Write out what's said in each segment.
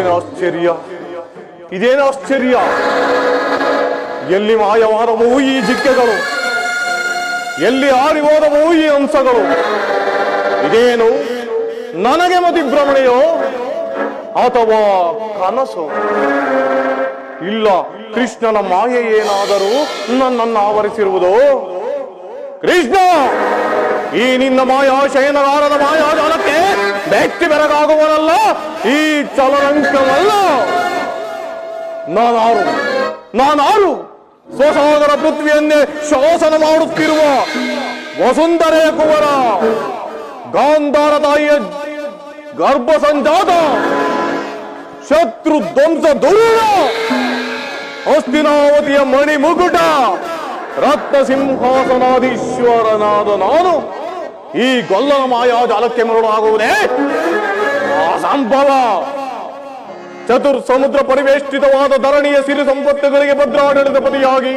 ಇದೇನು ಆಶ್ಚರ್ಯ, ಇದೇನು ಆಶ್ಚರ್ಯ! ಎಲ್ಲಿ ಮಾಯವಾದವು ಈ ಜಿಕ್ಕೆಗಳು, ಎಲ್ಲಿ ಆರಿಹೋದವು ಈ ಹಂಸಗಳು? ಇದೇನು ನನಗೆ ಮತಿಭ್ರಮಣೆಯೋ ಅಥವಾ ಕನಸು? ಇಲ್ಲ, ಕೃಷ್ಣನ ಮಾಯೆ ಏನಾದರೂ ನನ್ನನ್ನು ಆವರಿಸಿರುವುದು. ಕೃಷ್ಣ, ಈ ನಿನ್ನ ಮಾಯಾಶಯನಗಾರದ ಮಾಯಾಜಾಲಕ್ಕೆ ಬೆಟ್ಟಿ ಬೆರಗಾಗುವನಲ್ಲ, ಈ ಚಲರಂಕವಲ್ಲ. ನಾನಾರು ಸ್ವಸಾಗರ ಪೃಥ್ವಿಯನ್ನೇ ಶಾಸನ ಮಾಡುತ್ತಿರುವ ವಸುಂಧರೆಯ ಕುವರ, ಗಾಂಧಾರ ತಾಯಿಯ ಗರ್ಭ ಸಂಜಾತ, ಶತ್ರು ಧ್ವಂಸ ದುರುಳ, ಹಸ್ತಿನಾವತಿಯ ಮಣಿ ಮುಗುಟ, ರತ್ನ ಸಿಂಹಾಸನಾಧೀಶ್ವರನಾದ ನಾನು ಈ ಗೊಲ್ಲನ ಮಾಯಾಜಾಲಕ್ಕೆ ಮರಳಾಗುವುದೇ ಅಸಂಭವ. ಚತುರ್ ಸಮುದ್ರ ಪರಿವೇಷ್ಟಿತವಾದ ಧರಣಿಯ ಸಿರಿ ಸಂಪತ್ತುಗಳಿಗೆ ಭದ್ರಾಡಳಿತಪತಿಯಾಗಿ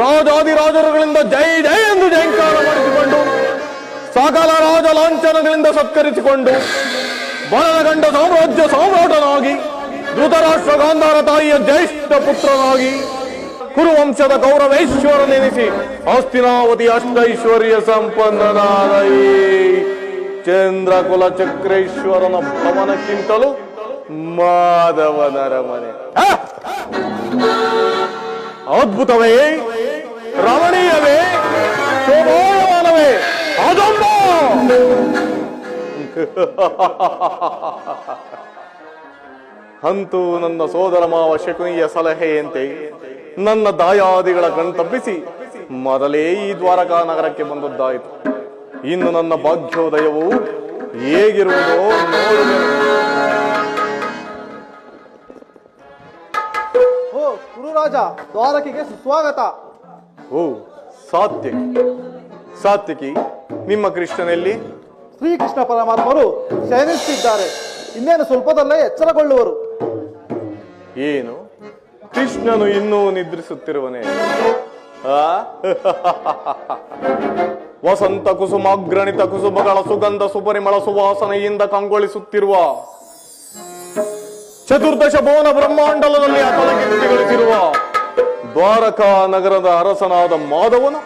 ರಾಜಾದಿರಾಜರುಗಳಿಂದ ಜೈ ಜೈ ಎಂದು ಜಯಂಕಾರ ಮಾಡಿಸಿಕೊಂಡು, ಸಕಲ ರಾಜ ಲಾಂಛನಗಳಿಂದ ಸತ್ಕರಿಸಿಕೊಂಡು, ಬಲಗಂಡ ಸಾಮ್ರಾಜ್ಯ ಸಾಮ್ರಾಟನಾಗಿ, ಧೃತರಾಷ್ಟ್ರ ಗಾಂಧಾರ ತಾಯಿಯ ಜ್ಯೇಷ್ಠ ಪುತ್ರನಾಗಿ, ಕುರುವಂಶದ ಗೌರವೇಶ್ವರನೆನಿಸಿ ಹಸ್ತಿನಾವತಿ ಅಷ್ಟೈಶ್ವರ್ಯ ಸಂಪನ್ನನಾದ ಈ ಚಂದ್ರಕುಲ ಚಕ್ರೇಶ್ವರನ ಭವನಕ್ಕಿಂತಲೂ ಮಾಧವನ ಅರಮನೆ ಅದ್ಭುತವೇ, ರಮಣೀಯವೇ, ಶೋಭಾಯಮಾನವೇ, ಅದಮ್ಮ! ಅಂತೂ ನನ್ನ ಸೋದರ ಮಾವ ಶಕುನಿಯ ಸಲಹೆಯಂತೆ ನನ್ನ ದಾಯಾದಿಗಳ ಕಣ್ತಪ್ಪಿಸಿ ಮೊದಲೇ ಈ ದ್ವಾರಕಾ ನಗರಕ್ಕೆ ಬಂದದ್ದಾಯಿತು. ಇನ್ನು ನನ್ನ ಭಾಗ್ಯೋದಯವು ಹೇಗಿರುವುದೋ ನೋಡುವೆನು. ಓ ಕುರುರಾಜ, ದ್ವಾರಕೆಗೆ ಸುಸ್ವಾಗತ. ಓ ಸಾತ್ಯಕಿ, ನಿಮ್ಮ ಕೃಷ್ಣನಲ್ಲಿ? ಶ್ರೀಕೃಷ್ಣ ಪರಮಾತ್ಮರು ಶಯನಿಸುತ್ತಿದ್ದಾರೆ. ಇನ್ನೇನು ಸ್ವಲ್ಪದಲ್ಲೇ ಎಚ್ಚರಗೊಳ್ಳುವರು. ಏನು, ಕೃಷ್ಣನು ಇನ್ನೂ ನಿದ್ರಿಸುತ್ತಿರುವನೇ? ವಸಂತ ಕುಸುಮಾಗ್ರಣಿತ ಕುಸುಮಗಳ ಸುಗಂಧ ಸುಪರಿಮಳ ಸುವಾಸನೆಯಿಂದ ಕಂಗೊಳಿಸುತ್ತಿರುವ ಚತುರ್ದಶ ಭುವನ ಬ್ರಹ್ಮಾಂಡಲದಲ್ಲಿ ಅತಲಗಿತ್ತಿಗಳಿಸಿರುವ ದ್ವಾರಕಾ ನಗರದ ಅರಸನಾದ ಮಾಧವನು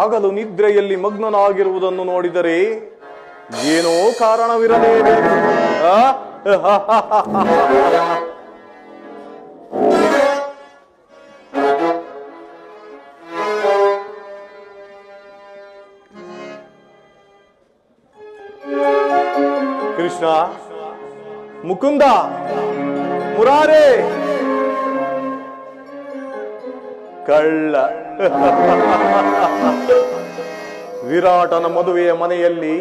ಆಗಲು ನಿದ್ರೆಯಲ್ಲಿ ಮಗ್ನನಾಗಿರುವುದನ್ನು ನೋಡಿದರೆ ಏನೋ ಕಾರಣವಿರಲೇಬೇಕು. ಕೃಷ್ಣ, ಮುಕುಂದ, ಮುರಾರೇ, ಕಳ್ಳ. ವಿರಾಟನ ಮದುವೆಯ ಮನೆಯಲ್ಲಿ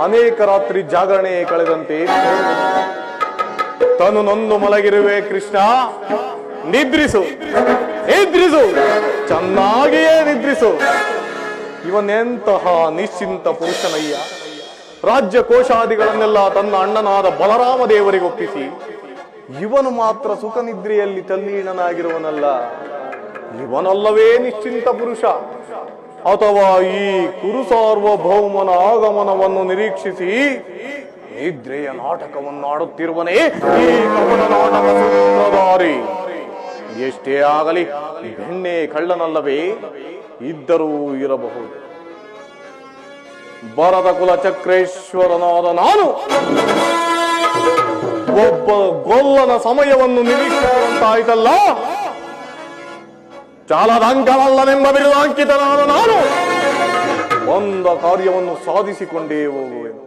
ಅನೇಕ ರಾತ್ರಿ ಜಾಗರಣೆ ಕಳೆದಂತೆ ತನು ನೊಂದು ಮಲಗಿರುವೆ. ಕೃಷ್ಣ, ನಿದ್ರಿಸು, ಚೆನ್ನಾಗಿಯೇ ನಿದ್ರಿಸು. ಇವನೆಂತಹ ನಿಶ್ಚಿಂತ ಪುರುಷನಯ್ಯ. ರಾಜ್ಯ ಕೋಶಾದಿಗಳನ್ನೆಲ್ಲ ತನ್ನ ಅಣ್ಣನಾದ ಬಲರಾಮ ದೇವರಿಗೆ ಒಪ್ಪಿಸಿ ಇವನು ಮಾತ್ರ ಸುಖ ನಿದ್ರೆಯಲ್ಲಿ ತಲ್ಲೀನನಾಗಿರುವನಲ್ಲ. ಇವನಲ್ಲವೇ ನಿಶ್ಚಿಂತ ಪುರುಷ? ಅಥವಾ ಈ ಕುರು ಸಾರ್ವಭೌಮನ ಆಗಮನವನ್ನು ನಿರೀಕ್ಷಿಸಿ ನಿದ್ರೆಯ ನಾಟಕವನ್ನು ಆಡುತ್ತಿರುವನೇ ಈ ಕಪಟ ನಾಟಕ ಸೂತ್ರಧಾರಿ? ಎಷ್ಟೇ ಆಗಲಿ ಬೆಣ್ಣೆ ಕಳ್ಳನಲ್ಲವೇ? ಇದ್ದರೂ ಇರಬಹುದು. ಭರತ ಕುಲ ಚಕ್ರೇಶ್ವರನಾದ ನಾನು ಒಬ್ಬ ಗೊಲ್ಲನ ಸಮಯವನ್ನು ನಿರೀಕ್ಷಿಸುವಂತಾಯ್ತಲ್ಲ. ಚಾಲದಂಕವಲ್ಲನೆಂಬ ಬಿರುದಾಂಕಿತನಾದ ನಾನು ಒಂದ ಕಾರ್ಯವನ್ನು ಸಾಧಿಸಿಕೊಂಡೇ ಹೋಗುವೆನು.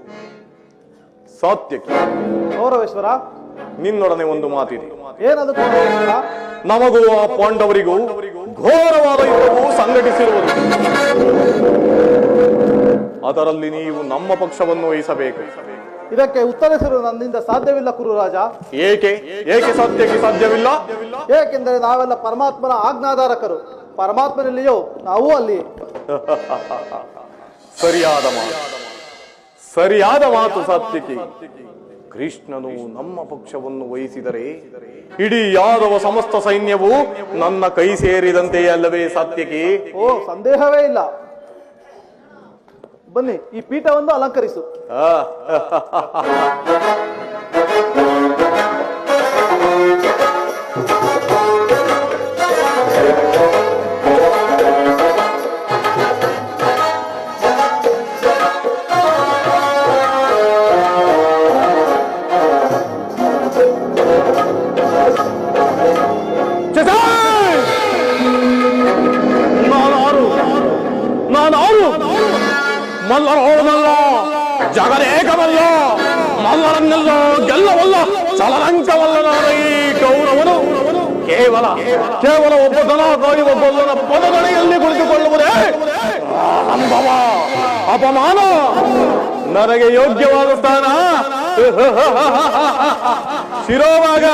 ಸಾತ್ಯಕಿ, ಗೌರವೇಶ್ವರ, ನಿನ್ನೊಡನೆ ಒಂದು ಮಾತಿದೆ. ಏನದು ಗೌರವೇಶ್ವರ? ನಮಗೂ ಆ ಪಾಂಡವರಿಗೂ ಘೋರವಾದ ಯುದ್ಧವು ಸಂಘಟಿಸಿರುವುದು. ಅದರಲ್ಲಿ ನೀವು ನಮ್ಮ ಪಕ್ಷವನ್ನು ವಹಿಸಬೇಕು. ಇದಕ್ಕೆ ಉತ್ತರಿಸಲು ನನ್ನಿಂದ ಸಾಧ್ಯವಿಲ್ಲ ಕುರುರಾಜ. ಏಕೆ ಸಾತ್ಯಕಿ ಸಾಧ್ಯವಿಲ್ಲ? ಏಕೆಂದರೆ ನಾವೆಲ್ಲ ಪರಮಾತ್ಮನ ಆಜ್ಞಾಧಾರಕರು. ಪರಮಾತ್ಮನಲ್ಲಿಯೋ ನಾವು ಅಲ್ಲಿ. ಸರಿಯಾದ ಮಾತು ಸಾತ್ಯಕಿ. ಕೃಷ್ಣನು ನಮ್ಮ ಪಕ್ಷವನ್ನು ವಹಿಸಿದರೆ ಇಡೀ ಯಾದವ ಸಮಸ್ತ ಸೈನ್ಯವು ನನ್ನ ಕೈ ಸೇರಿದಂತೆಯೇ ಅಲ್ಲವೇ ಸಾತ್ಯಕಿ? ಓ, ಸಂದೇಹವೇ ಇಲ್ಲ. ಬನ್ನಿ, ಈ ಪೀಠವನ್ನು ಅಲಂಕರಿಸು. ಮಲ್ಲರೋಣಲ್ಲ ಜಗದೇಕವಲ್ಲ ಮಲ್ಲರನ್ನೆಲ್ಲ ಗೆಲ್ಲವಲ್ಲ ಚಲರಂಕವಲ್ಲ ನಾನು ಈ ಗೌರವನು ಕೇವಲ ಒಬ್ಬ ದನ ಕಾಯುವ ಗೊಲ್ಲನ ಪದಗಣಿಯಲ್ಲಿ ಕುಳಿತುಕೊಳ್ಳುವುದೇ ಅನುಭವ ಅಪಮಾನ ನನಗೆ ಯೋಗ್ಯವಾದ ಸ್ಥಾನ ಶಿರೋಭಾಗ